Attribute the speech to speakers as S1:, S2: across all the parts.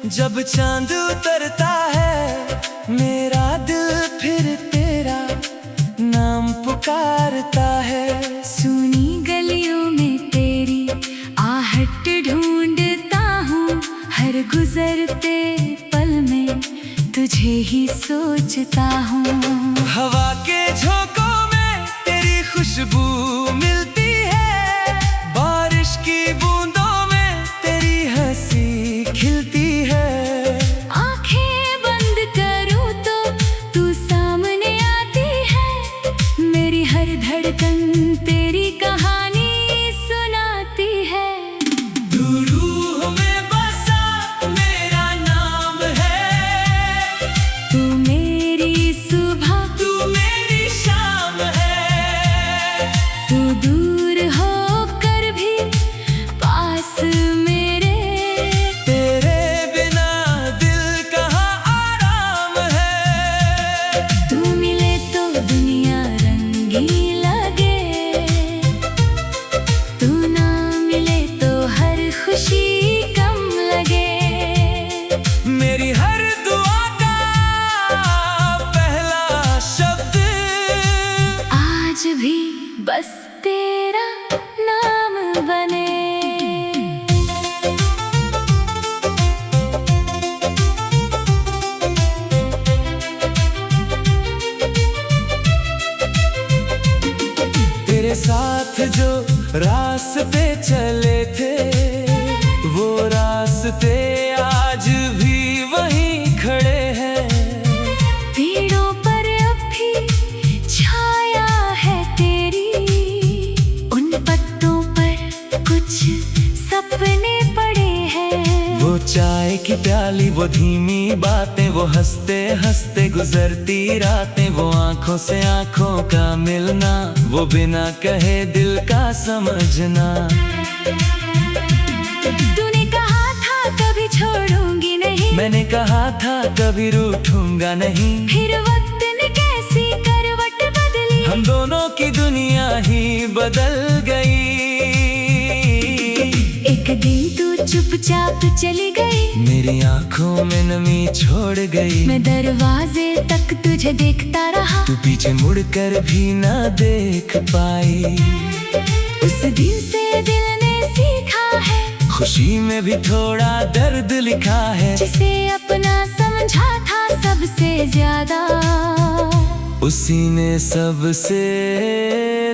S1: जब चांद उतरता है मेरा दिल फिर तेरा नाम पुकारता है।
S2: सुनी गलियों में तेरी आहट ढूंढता हूँ, हर गुजरते पल में तुझे ही सोचता हूँ।
S1: हवा के झोंकों में तेरी खुशबू मिलती है, बारिश की बूंदों में तेरी हंसी खिलती है।
S2: आंखें बंद करूँ तो तू सामने आती है, मेरी हर धड़कन तेरी कहानी सुनाती है।
S1: तू रूह में बसा मेरा नाम है,
S2: तू मेरी सुबह
S1: तू मेरी शाम है।
S2: तू दूर होकर भी पास मेरे,
S1: तेरे बिना दिल कहाँ आराम है।
S2: तू मिले तो दुनिया रंगी लगे, तू ना मिले तो हर खुशी कम लगे।
S1: मेरी हर दुआ का पहला शब्द
S2: आज भी बस तेरा नाम बने।
S1: तेरे साथ जो रास्ते चले थे वो रास्ते आज भी वहीं खड़े हैं।
S2: पेड़ों पर अब भी छाया है तेरी, उन पत्तों पर कुछ सपने पड़े हैं।
S1: वो चाय की प्याली, वो धीमी बातें, वो हंसते हंसते गुजरती रातें, वो आंखों से आंखों का मिलना, वो बिना कहे दिल का समझना।
S2: तूने कहा था कभी छोड़ूंगी नहीं,
S1: मैंने कहा था कभी रूठूंगा नहीं।
S2: फिर वक्त ने कैसी करवट बदली,
S1: हम दोनों की दुनिया ही बदल गई।
S2: एक दिन तू चुपचाप चली गई,
S1: मेरी आंखों में नमी छोड़ गई।
S2: मैं दरवाजे तक तुझे देखता रहा,
S1: तू पीछे मुड़कर भी ना देख पाई।
S2: उस दिन से दिल ने सीखा है,
S1: खुशी में भी थोड़ा दर्द लिखा है।
S2: जिसे अपना समझा था सबसे ज्यादा,
S1: उसी ने सबसे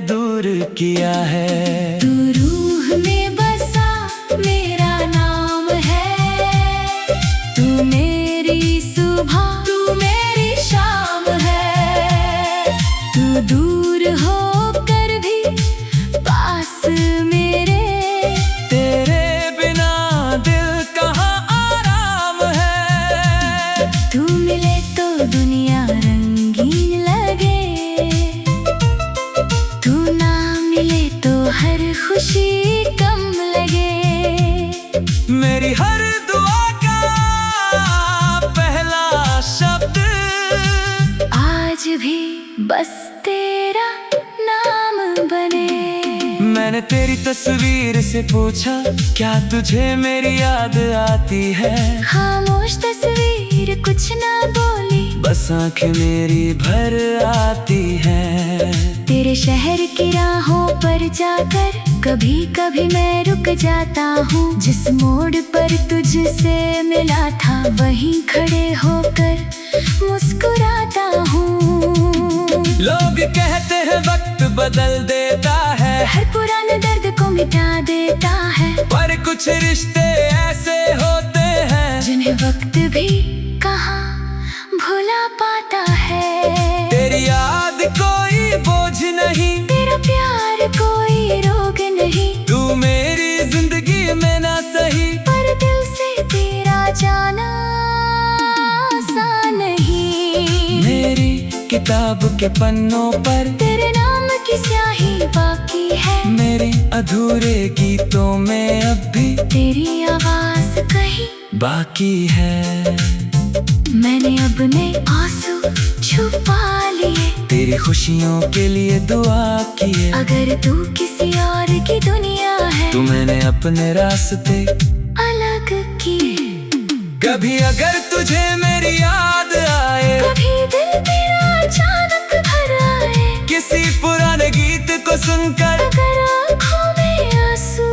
S1: दूर किया है।
S2: तू रूह में बसा मेरा नाम है, तू मेरी सुबह तू मेरी शाम है। तू दूर होकर भी पास मेरे,
S1: तेरे बिना दिल कहाँ आराम है।
S2: तू मिले तो दुनिया रंगीन लगे, तू ना मिले तो हर खुशी कम लगे।
S1: मेरी हर दुआ का पहला शब्द
S2: आज भी बस तेरा नाम बने।
S1: मैंने तेरी तस्वीर से पूछा, क्या तुझे मेरी याद आती है?
S2: खामोश तस्वीर कुछ ना बोली,
S1: बस आंखें मेरी भर आती है।
S2: तेरे शहर की राहों पर जाकर कभी कभी मैं रुक जाता हूँ। जिस मोड़ पर तुझसे मिला था वहीं खड़े होकर मुस्कुराता हूँ।
S1: लोग कहते हैं वक्त बदल देता है,
S2: हर पुराने दर्द को मिटा देता है,
S1: पर कुछ रिश्ते ऐसे होते हैं
S2: जिन्हें वक्त भी कहाँ भुला पाता है।
S1: तेरी याद कोई बोझ नहीं,
S2: तेरा प्यार कोई रोग नहीं,
S1: तू मेरी जिंदगी में ना सही,
S2: पर दिल से तेरा जाना आसान नहीं।
S1: मेरी किताब के पन्नों पर
S2: तेरे नाम की स्याही बाकी है,
S1: मेरे अधूरे गीतों में अब भी
S2: तेरी आवाज कहीं
S1: बाकी है।
S2: मैंने अपने आंसू छुपा लिए,
S1: तेरी खुशियों के लिए दुआ किए।
S2: अगर तू किसी और की दुनिया है
S1: तो मैंने अपने रास्ते
S2: अलग किए।
S1: कभी अगर तुझे मेरी याद आए,
S2: कभी दिल तेरा अचानक भर आए,
S1: किसी पुराने गीत को सुनकर
S2: अगर आँखों में आंसू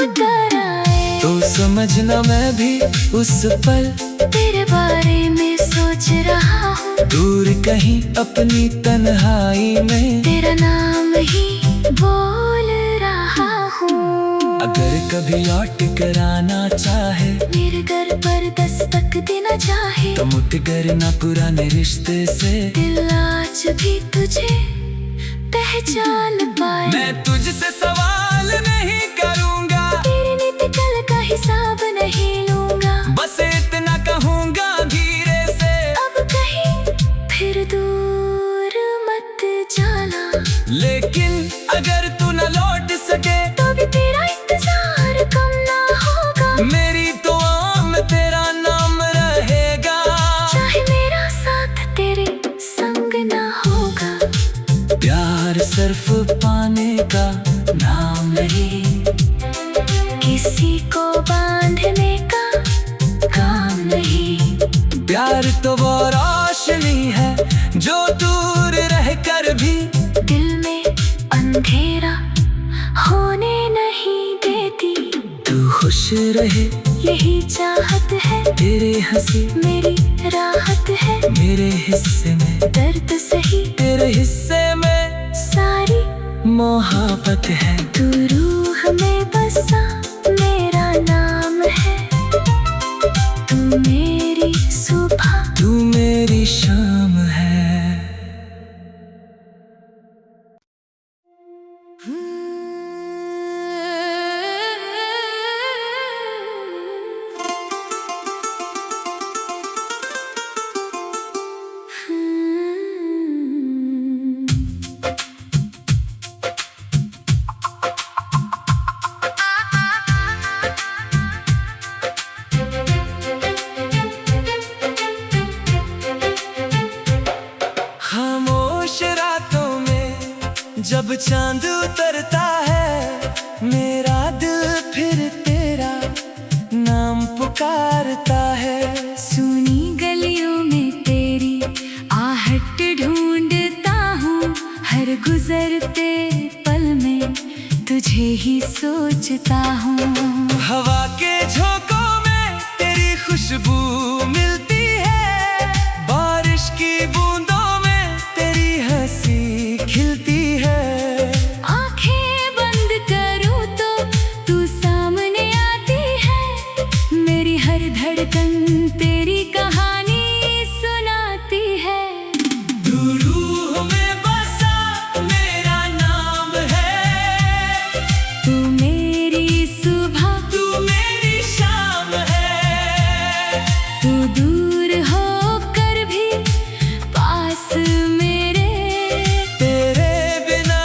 S2: उतर आए,
S1: तो समझना मैं भी उस पल
S2: तेरे बारे में सोच रहा हूँ।
S1: दूर कहीं अपनी तन्हाई में
S2: तेरा नाम ही बोल रहा हूँ।
S1: अगर कभी लौट कर आना चाहे,
S2: मेरे घर पर दस्तक देना चाहे,
S1: तो मुठ करना पुराने रिश्ते से।
S2: दिल आज भी तुझे पहचान पाए।
S1: मैं तुझसे सवाल नहीं करूँगा,
S2: तेरी नीति कल का हिसाब नहीं लूंगा,
S1: बस इतना कहूँगा धीरे से,
S2: अब कहीं फिर दूर मत जाना।
S1: लेकिन अगर तू न लौट सके
S2: तो भी तेरा इंतजार कम ना होगा।
S1: मेरी दुआ में तेरा नाम रहेगा,
S2: चाहे मेरा साथ तेरे संग ना होगा।
S1: प्यार सिर्फ पाने का नाम नहीं,
S2: किसी को बांधने का काम नहीं।
S1: प्यार तो वो रोशनी है जो दूर रहकर भी
S2: दिल में अंधेरा होने नहीं देती।
S1: तू खुश रहे
S2: यही चाहत है,
S1: तेरे हंसी
S2: मेरी राहत है।
S1: मेरे हिस्से में
S2: दर्द सही,
S1: तेरे हिस्से में
S2: सारी
S1: मोहब्बत है।
S2: तू रूह में बसा मेरा नाम है। तू मेरी सुबह,
S1: तू मेरी शाम है। खामोश रातों में जब चांद उतरता है, मेरा दिल फिर तेरा नाम पुकारता है।
S2: सुनी गलियों में तेरी आहट ढूंढता हूँ, हर गुजरते पल में तुझे ही सोचता हूँ।
S1: हवा के झोंकों में तेरी खुशबू मिलती है, बारिश की बूंदों में तेरी हंसी खिलती है।
S2: आंखें बंद करूँ तो तू सामने आती है, मेरी हर धड़कन तेरी कहानी सुनाती है।
S1: तू रूह में बसा मेरा नाम है,
S2: तू मेरी सुबह,
S1: तू मेरी शाम है।
S2: तू दूर होकर भी पास मेरे,
S1: तेरे बिना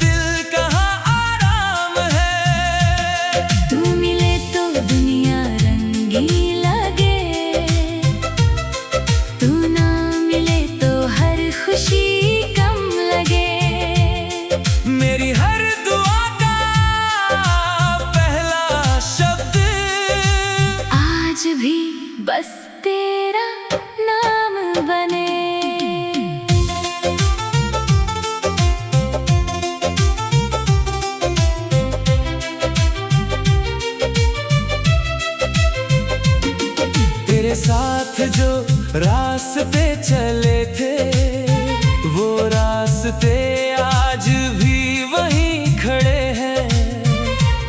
S1: दिल कहाँ आराम है।
S2: तू मिले तो दुनिया रंगी लगे, तू ना मिले तो हर खुशी कम लगे।
S1: मेरी हर दुआ का पहला शब्द
S2: आज भी बस तेरा नाम बने।
S1: तेरे साथ जो रास्ते चले थे, वो रास्ते आज भी वहीं खड़े हैं।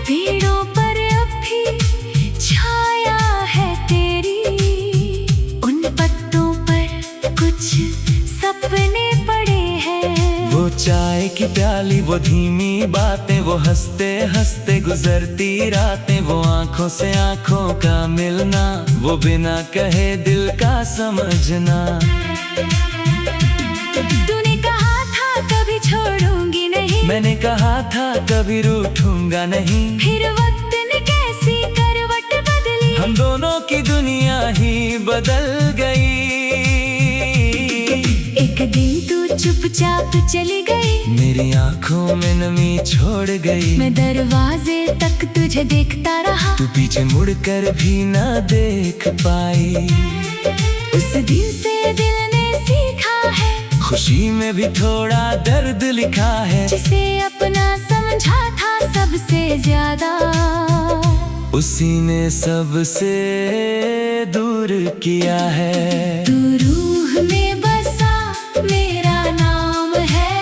S2: पेड़ों पर अब भी छाया है तेरी, उन पत्तों पर कुछ सपने पड़े हैं।
S1: वो चाय की प्याली, वो धीमी बातें, वो हंसते हंसते गुजरती रातें, वो आंखों से आंखों का मिलना, वो बिना कहे दिल का समझना।
S2: तूने कहा था कभी छोड़ूंगी नहीं,
S1: मैंने कहा था कभी रूठूंगा नहीं।
S2: फिर वक्त ने कैसी करवट बदली,
S1: हम दोनों की दुनिया ही बदल गई।
S2: एक दिन तू चुपचाप चली गई,
S1: मेरी आंखों में नमी छोड़ गई।
S2: मैं दरवाजे तक तुझे देखता रहा,
S1: तू पीछे मुड़कर भी ना देख पाई।
S2: उस दिन से दिल ने सीखा है,
S1: खुशी में भी थोड़ा दर्द लिखा है।
S2: जिसे अपना समझा था सबसे ज्यादा,
S1: उसी ने सबसे दूर किया है।
S2: तू रूह में बसा मेरा नाम है,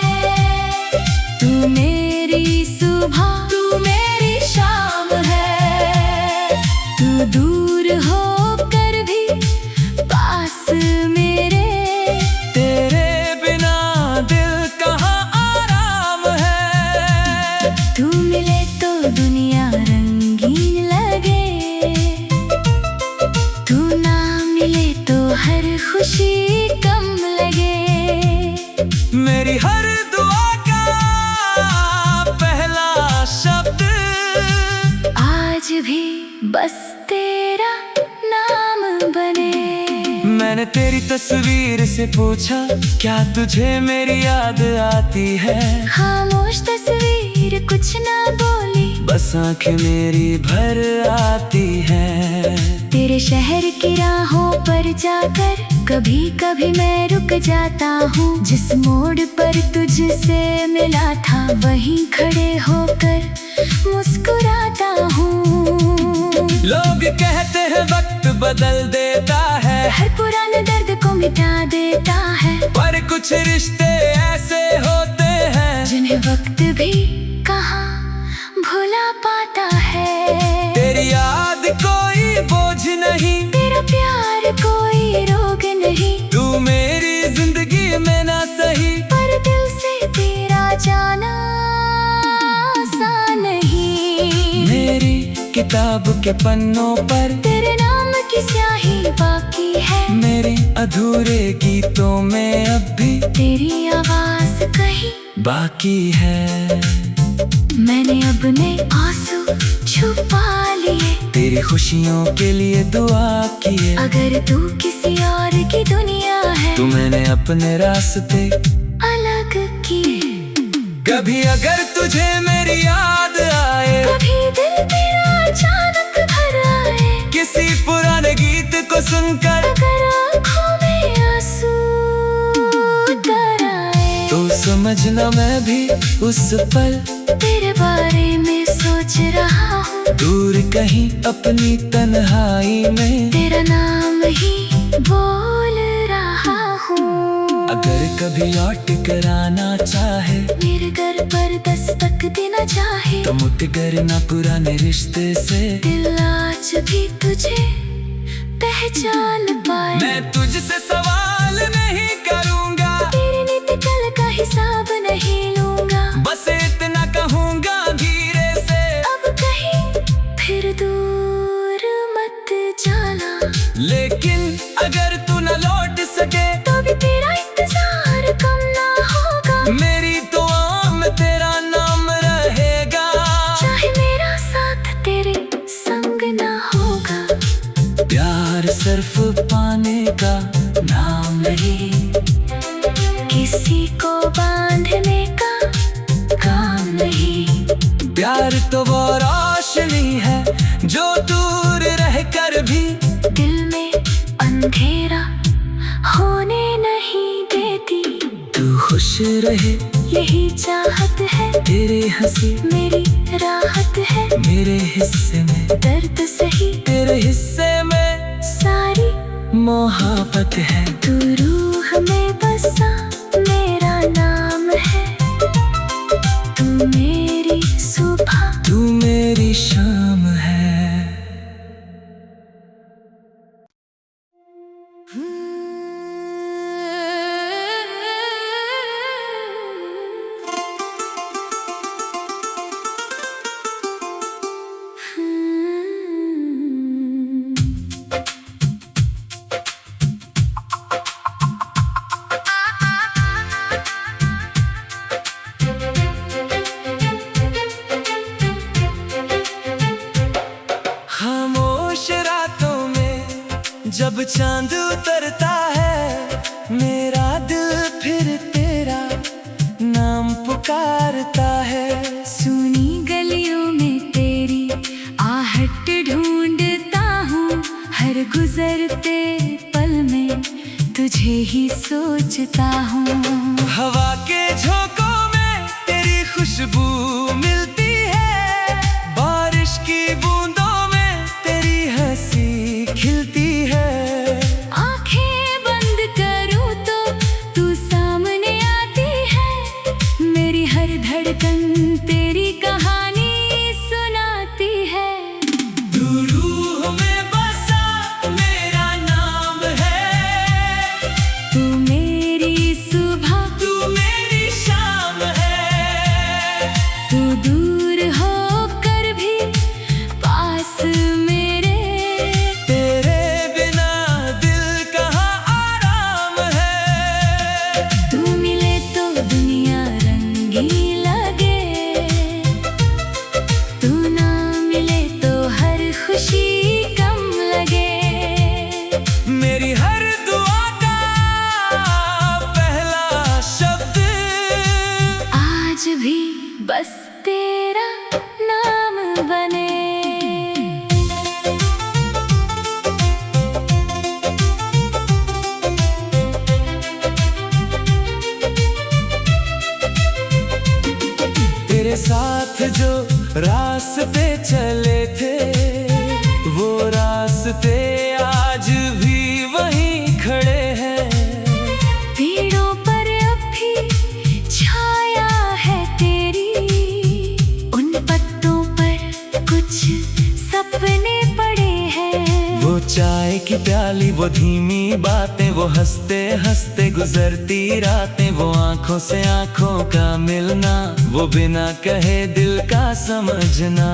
S2: तू मेरी सुबह तू मेरी शाम है। तू दूर होकर भी पास मेरे,
S1: तेरे बिना दिल कहाँ आराम है।
S2: तू मिले तो दुनिया रंगीन लगे, तू ना मिले तो हर खुशी कम लगे।
S1: मेरी हर दुआ का पहला शब्द
S2: आज भी बस तेरा नाम बने।
S1: मैंने तेरी तस्वीर से पूछा, क्या तुझे मेरी याद आती है?
S2: खामोश तस्वीर कुछ ना बोली,
S1: बस आंखें मेरी भर आती है।
S2: तेरे शहर की राहों पर जाकर कभी कभी मैं रुक जाता हूँ। जिस मोड़ पर तुझसे मिला था वहीं खड़े होकर मुस्कुराता हूँ।
S1: लोग कहते हैं वक्त बदल देता है,
S2: हर पुराने दर्द को मिटा देता है,
S1: पर कुछ रिश्ते ऐसे होते हैं
S2: जिन्हें वक्त भी कहाँ भुला पाता है।
S1: तेरी याद कोई बोझ नहीं,
S2: तेरा प्यार कोई रोग नहीं,
S1: तू मेरी जिंदगी में ना सही,
S2: पर दिल से तेरा जाना आसान नहीं।
S1: मेरी किताब के पन्नों पर
S2: तेरे नाम की स्याही बाकी है,
S1: मेरे अधूरे गीतों में अब भी
S2: तेरी आवाज कहीं
S1: बाकी है।
S2: मैंने अपने आंसू छुपा लिए,
S1: तेरी खुशियों के लिए दुआ किए।
S2: अगर तू किसी और की दुनिया है
S1: तू मैंने अपने रास्ते
S2: अलग किए।
S1: कभी अगर तुझे मेरी याद आए,
S2: कभी दिल तेरा अचानक भर आए,
S1: किसी पुराने गीत को सुनकर
S2: अगर आँखों में आंसू उतर आए,
S1: तो समझना मैं भी उस पल
S2: तेरे बारे में सोच रहा हूँ।
S1: दूर कहीं अपनी तन्हाई में
S2: तेरा नाम ही बोल रहा हूँ।
S1: अगर कभी लौट कर आना चाहे,
S2: मेरे घर पर दस्तक देना चाहे,
S1: तो मुट करना पुराने रिश्ते से।
S2: दिल आज भी तुझे पहचान पाए।
S1: मैं तुझसे सवाल नहीं करूँगा,
S2: तेरी नित कल का हिसाब नहीं लूंगा,
S1: बस इतना कहूँगा धीरे से,
S2: अब कहीं फिर दूर मत जाना।
S1: लेकिन अगर तू न लौट सके
S2: तो भी तेरा इंतजार कम ना होगा,
S1: मेरी दुआ में तेरा नाम रहेगा।
S2: चाहे मेरा साथ तेरे संग ना होगा।
S1: प्यार सिर्फ पाने का नाम नहीं,
S2: किसी को बांधने का काम नहीं।
S1: प्यार तो वो रोशनी है जो दूर रहकर भी
S2: दिल में अंधेरा होने नहीं देती।
S1: तू खुश रहे
S2: यही चाहत है,
S1: तेरे हंसी
S2: मेरी राहत है।
S1: मेरे हिस्से में
S2: दर्द सही,
S1: तेरे हिस्से में
S2: सारी
S1: मोहब्बत है।
S2: तू रूह में बसा मेरा नाम है, तू मेरी सुबह
S1: तू मेरी शाम है। जब चांद उतरता है मेरा दिल फिर तेरा पुकारता है।
S2: सुनी गलियों में तेरी आहट ढूंढता हूँ, हर गुजरते पल में तुझे ही सोचता हूँ।
S1: हवा के झोंकों में तेरी खुशबू मिलती है, बारिश की बूंदों में तेरी हंसी खिलती है।
S2: आंखें बंद करूँ तो तू सामने आती है, मेरी हर धड़कन तेरी कहानी सुनाती है।
S1: तू रूह में बसा मेरा नाम है,
S2: तू मेरी सुबह,
S1: तू मेरी शाम है।
S2: तू दूर होकर भी पास मेरे,
S1: तेरे बिना दिल कहाँ आराम है।
S2: तू मिले तो दुनिया रंगी लगे, तू ना मिले तो हर खुशी कम लगे।
S1: मेरी हर दुआ का पहला शब्द
S2: आज भी बस तेरा नाम बने।
S1: तेरे साथ जो रास्ते चले थे, वो रास्ते आज भी वहीं खड़े हैं।
S2: पेड़ों पर अब भी छाया है तेरी, उन पत्तों पर कुछ सपने पड़े हैं।
S1: वो चाय की प्याली, वो धीमी बातें, वो हंसते हंसते गुजरती रातें, वो आंखों से आंखों का मिलना, वो बिना कहे दिल का समझना।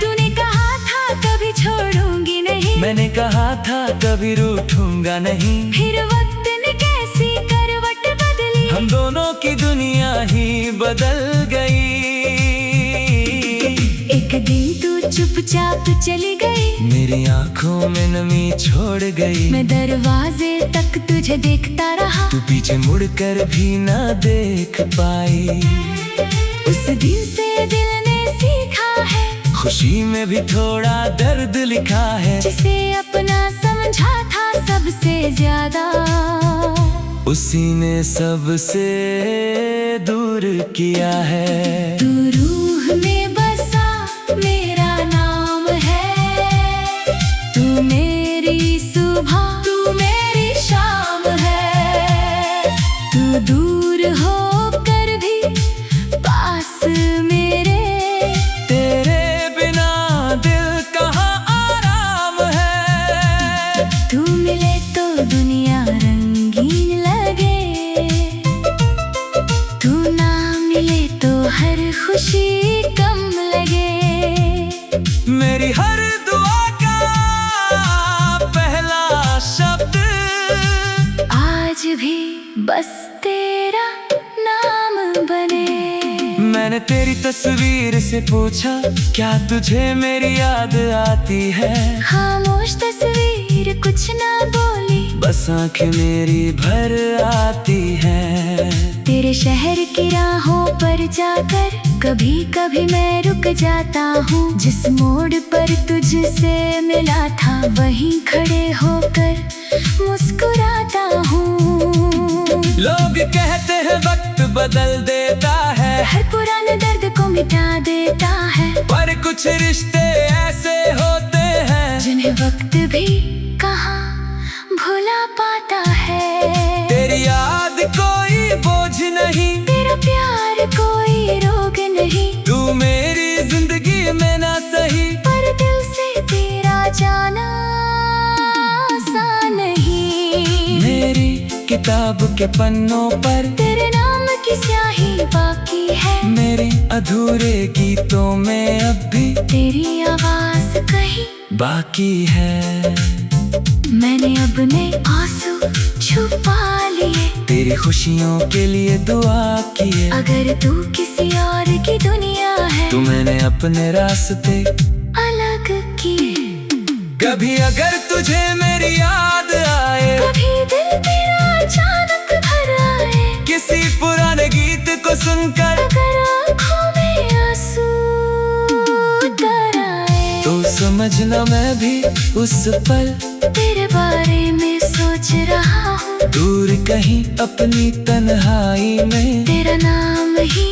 S2: तूने कहा था कभी छोड़ूंगी नहीं,
S1: मैंने कहा था कभी रूठूंगा नहीं।
S2: फिर वक्त ने कैसी करवट बदली,
S1: हम दोनों की दुनिया ही बदल गई।
S2: एक दिन तू चुपचाप चली गई,
S1: मेरी आंखों में नमी छोड़ गई।
S2: मैं दरवाजे तक तुझे देखता रहा,
S1: तू पीछे मुड़कर भी ना देख पाई।
S2: उस दिन से दिल ने सीखा है,
S1: खुशी में भी थोड़ा दर्द लिखा है।
S2: जिसे अपना समझा था सबसे ज्यादा,
S1: उसी ने सबसे दूर किया है।
S2: तू रूह में बसा मेरा नाम है, तू मेरी सुबह, तू मेरी शाम है। तू दूर होकर भी पास मेरे,
S1: तेरे बिना दिल कहाँ आराम है।
S2: तू मिले तो दुनिया रंगीन लगे, तू ना मिले तो हर खुशी कम लगे।
S1: मेरी हर दुआ का पहला शब्द
S2: आज भी बस तेरा नाम बने।
S1: मैंने तेरी तस्वीर से पूछा, क्या तुझे मेरी याद आती है?
S2: खामोश तस्वीर कुछ ना बोली,
S1: बस आंखें मेरी भर आती है।
S2: तेरे शहर की राहों पर जाकर कभी कभी मैं रुक जाता हूँ। जिस मोड़ पर तुझसे मिला था, वहीं खड़े होकर मुस्कुराता हूँ।
S1: लोग कहते हैं वक्त बदल देता है,
S2: हर पुराने दर्द को मिटा देता है,
S1: पर कुछ रिश्ते ऐसे होते हैं
S2: जिन्हें वक्त भी कहाँ भुला पाता है।
S1: तेरी याद कोई बोझ नहीं,
S2: तेरा प्यार कोई रोग नहीं,
S1: तू मेरी जिंदगी में ना सही,
S2: पर दिल से तेरा जाना आसान नहीं।
S1: मेरी किताब के पन्नों पर
S2: तेरे नाम की स्याही बाकी है,
S1: मेरे अधूरे गीतों में अब भी
S2: तेरी आवाज कहीं
S1: बाकी है।
S2: मैंने अपने आंसू छुपा लिए,
S1: तेरी खुशियों के लिए दुआ किए।
S2: अगर तू किसी और की दुनिया है,
S1: तो मैंने अपने रास्ते
S2: अलग किए।
S1: कभी अगर तुझे मेरी याद आए,
S2: कभी दिल तेरा अचानक भर आए,
S1: किसी पुराने को सुनकर
S2: अगर आँखों में आंसू उतर आए
S1: तो समझना मैं भी उस पल
S2: तेरे बारे में सोच रहा हूँ।
S1: दूर कहीं अपनी तन्हाई में
S2: तेरा नाम ही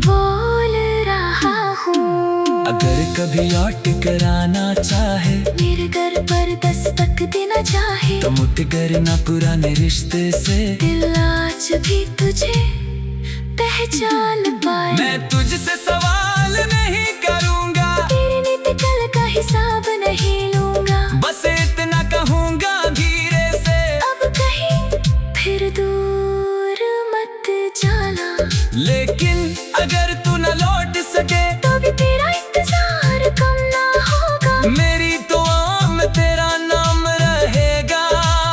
S2: बोल रहा हूँ।
S1: अगर कभी लौट कर आना चाहे,
S2: मेरे घर पर दस्तक देना चाहे,
S1: तो मुठ करना पुराने रिश्ते से।
S2: दिल आज भी तुझे पहचान पाए।
S1: मैं तुझसे सवाल नहीं करूँगा,
S2: तेरी नीति कल का हिसाब नहीं लूंगा।
S1: बस इतना कहूँगा धीरे से,
S2: अब कहीं फिर दूर मत जाना।
S1: लेकिन अगर तू न लौट सके
S2: तो भी तेरा इंतजार कम ना होगा।
S1: मेरी दुआ में तेरा नाम रहेगा।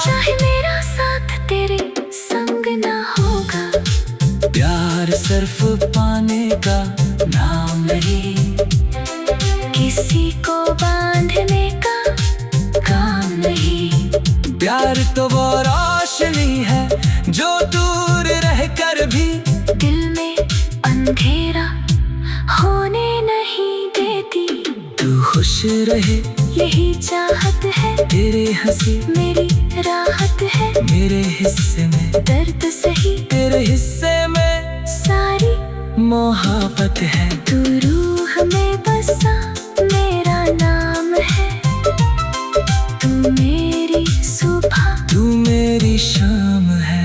S2: चाहे मेरा साथ तेरे संग ना होगा।
S1: प्यार सिर्फ पाने का नाम नहीं,
S2: किसी को बांधने का काम नहीं।
S1: प्यार तो वो रोशनी है जो दूर रहकर भी
S2: दिल में अंधेरा होने नहीं देती।
S1: तू खुश रहे
S2: यही चाहत है,
S1: तेरे हंसी
S2: मेरी राहत है।
S1: मेरे हिस्से में
S2: दर्द सही,
S1: तेरे हिस्से में
S2: सारी
S1: मोहब्बत है।
S2: तू रूह में बसा मेरा नाम है। तू मेरी सुबह,
S1: तू मेरी शाम है।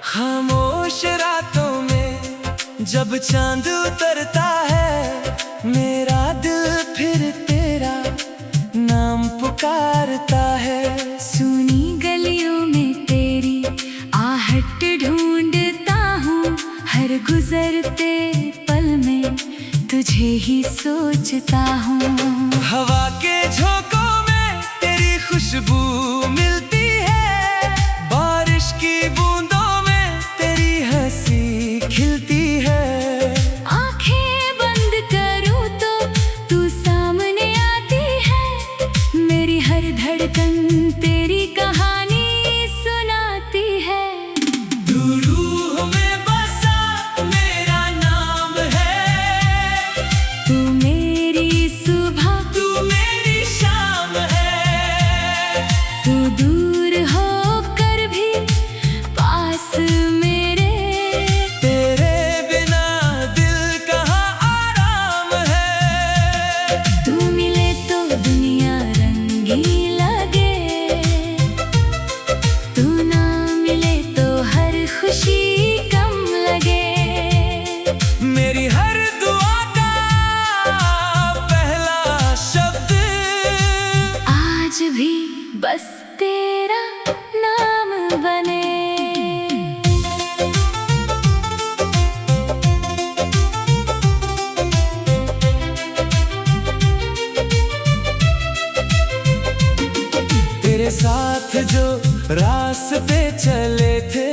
S1: खामोश रातों में जब चांद उतरता है, मेरा दिल फिर तेरा नाम पुकारता है।
S2: सुनी गलियों में तेरी आहट ढूंढता हूँ। हर गुजरते पल में तुझे ही सोचता हूँ।
S1: हवा के झोंकों में तेरी खुशबू मिलती है, बारिश की बूंदों में तेरी हंसी खिलती है।
S2: आंखें बंद करूँ तो तू सामने आती है। मेरी हर धड़कन तेरी कहानी सुनाती है।
S1: तू रूह में बसा मेरा नाम है।
S2: तू मेरी सुबह,
S1: तू मेरी शाम है।
S2: तू दूर होकर भी पास मेरे।
S1: तेरे बिना दिल कहाँ आराम है।
S2: तू मिले तो दुनिया रंगी लगे। तू ना मिले तो हर खुशी कम लगे।
S1: मेरी हर दुआ का पहला शब्द
S2: आज भी बस तेरा नाम बने।
S1: तेरे साथ जो रास्ते चले थे,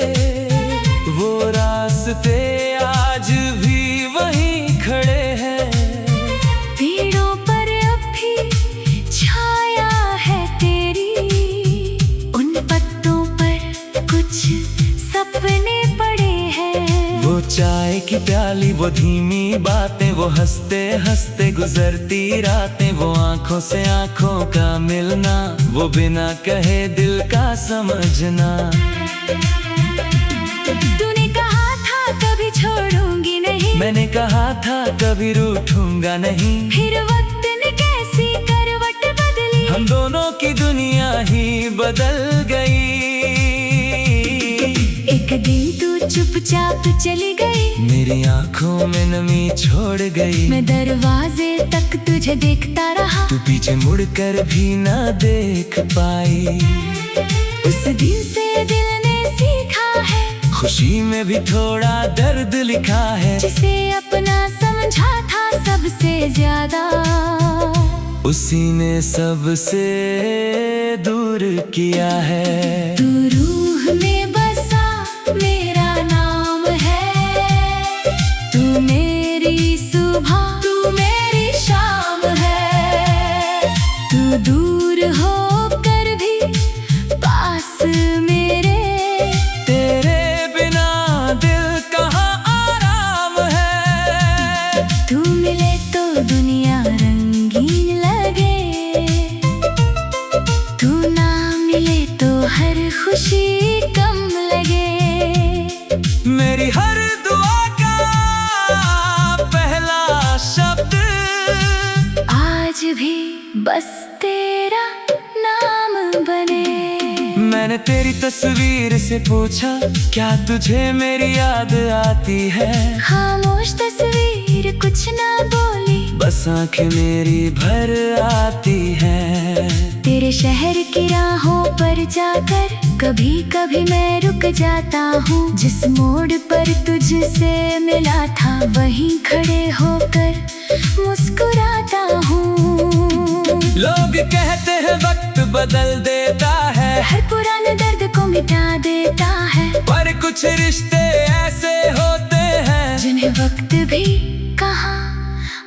S1: वो रास्ते आज भी वहीं खड़े हैं।
S2: पेड़ों पर अब भी छाया है तेरी। उन पत्तों पर कुछ सपने पड़े हैं।
S1: वो चाय की प्याली, वो धीमी बातें, वो हंसते हंसते गुजरती रातें, वो आंखों से आंखों का मिलना, वो बिना कहे दिल का समझना।
S2: तूने कहा था कभी छोड़ूंगी नहीं,
S1: मैंने कहा था कभी रूठूंगा नहीं।
S2: फिर वक्त ने कैसी करवट बदली।
S1: हम दोनों की दुनिया ही बदल गई।
S2: एक दिन तू चुपचाप चली गई।
S1: मेरी आंखों में नमी छोड़ गई।
S2: मैं दरवाजे तक तुझे देखता रहा।
S1: तू पीछे मुड़कर भी ना देख पाई।
S2: उस दिन से दिल ने सीखा है,
S1: खुशी में भी थोड़ा दर्द लिखा है।
S2: जिसे अपना समझा था सबसे ज्यादा,
S1: उसी ने सबसे दूर किया है।
S2: तू रूह में बसा मेरा नाम है, तू मेरी सुबह तू मेरी शाम है। तू दूर होकर भी पास मेरे,
S1: तेरे बिना दिल कहाँ आराम है।
S2: तू मिले तो दुनिया रंगीन लगे, तू ना मिले तो हर खुशी कम लगे।
S1: मेरी हर दुआ का पहला शब्द
S2: आज भी बस तेरा नाम बने।
S1: मैंने तेरी तस्वीर से पूछा, क्या तुझे मेरी याद आती है?
S2: खामोश तस्वीर कुछ ना बोली,
S1: बस आंखें मेरी भर आती हैं।
S2: तेरे शहर की राहों पर जाकर कभी कभी मैं रुक जाता हूँ। जिस मोड़ पर तुझसे मिला था वहीं खड़े होकर मुस्कुराता हूँ।
S1: लोग कहते हैं वक्त बदल देता है,
S2: हर पुराने दर्द को मिटा देता है,
S1: पर कुछ रिश्ते ऐसे होते हैं
S2: जिन्हें वक्त भी कहाँ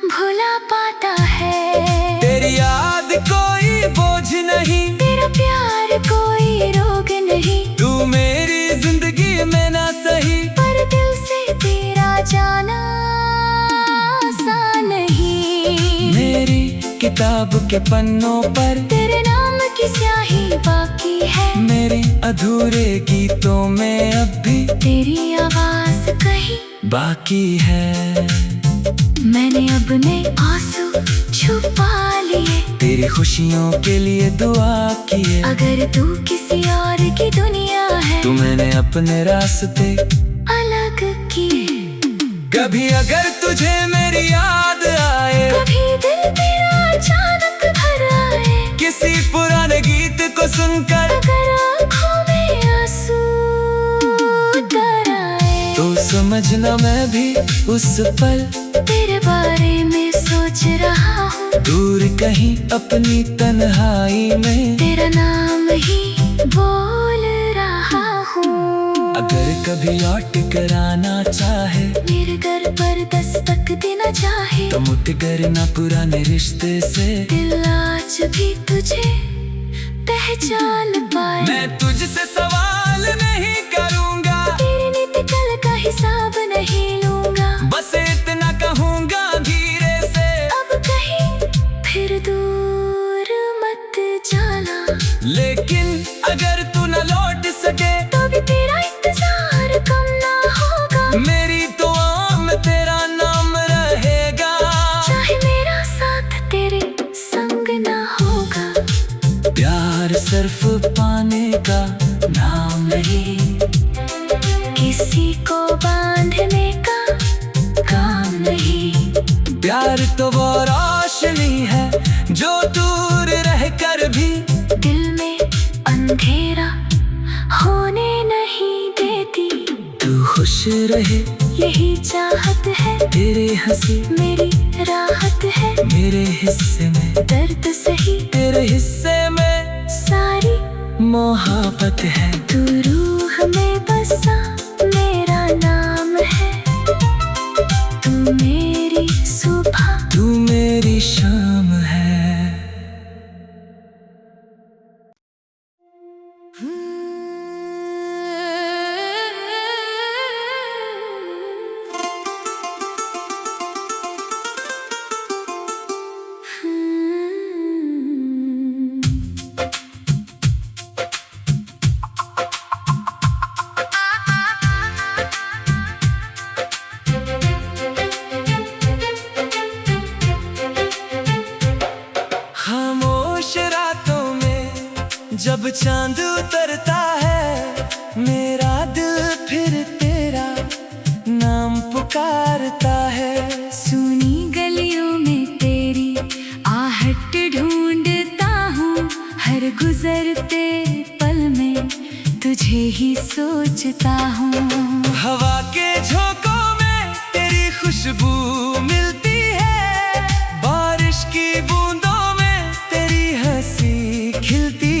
S2: भुला पाता है।
S1: तेरी याद कोई बोझ नहीं,
S2: तेरा प्यार कोई रोग नहीं,
S1: तू मेरी जिंदगी में ना सही,
S2: पर दिल से तेरा जाना आसान नहीं।
S1: मेरी किताब के पन्नों पर
S2: तेरे नाम की स्याही बाकी है,
S1: मेरे अधूरे गीतों में अब भी
S2: तेरी आवाज कहीं
S1: बाकी है।
S2: मैंने अपने आंसू छुपा लिए,
S1: तेरी खुशियों के लिए दुआ किए।
S2: अगर तू किसी और की दुनिया है
S1: तू मैंने अपने रास्ते
S2: अलग किए।
S1: कभी अगर तुझे मेरी याद आए,
S2: कभी दिल तेरा अचानक भर आए,
S1: किसी पुराने गीत को सुनकर
S2: अगर आँखों में आंसू उतर आए,
S1: तो समझना मैं भी उस पल
S2: तेरे बारे में सोच रहा हूँ।
S1: दूर कहीं अपनी तन्हाई में
S2: तेरा नाम ही बोल रहा हूँ।
S1: अगर कभी लौट कर आना चाहे,
S2: मेरे घर पर दस्तक देना चाहे,
S1: तो मुझे करना पुराने रिश्ते से।
S2: दिल आज भी तुझे पहचान पाए।
S1: मैं तुझसे सवाल नहीं करूँगा,
S2: तेरी नीति कल का हिसाब नहीं लूंगा,
S1: बस इतना कहूँगा धीरे से,
S2: अब कहीं फिर दूर मत जाना।
S1: लेकिन अगर तू न लौट सके
S2: तो भी तेरा इंतजार कम ना होगा,
S1: मेरी दुआ में तेरा नाम रहेगा।
S2: चाहे मेरा साथ तेरे संग ना होगा।
S1: प्यार सिर्फ पाने का नाम नहीं,
S2: किसी को बांधने का काम नहीं।
S1: प्यार तो वो रोशनी है जो दूर रहकर भी
S2: दिल में अंधेरा होने नहीं देती।
S1: तू खुश रहे
S2: यही चाहत है,
S1: तेरे हंसी
S2: मेरी राहत है।
S1: मेरे हिस्से में
S2: दर्द सही,
S1: तेरे हिस्से में
S2: सारी
S1: मोहब्बत है।
S2: तू रूह में बसा मेरा नाम है, तू मेरी सुबह
S1: तू मेरी शाम है। जब चांद उतरता है मेरा दिल फिर तेरा नाम पुकारता है।
S2: सुनी गलियों में तेरी आहट ढूंढता हूँ, हर गुजरते पल में तुझे ही सोचता हूँ।
S1: हवा के झोंकों में तेरी खुशबू मिलती है, बारिश की बूंदों में तेरी हंसी खिलती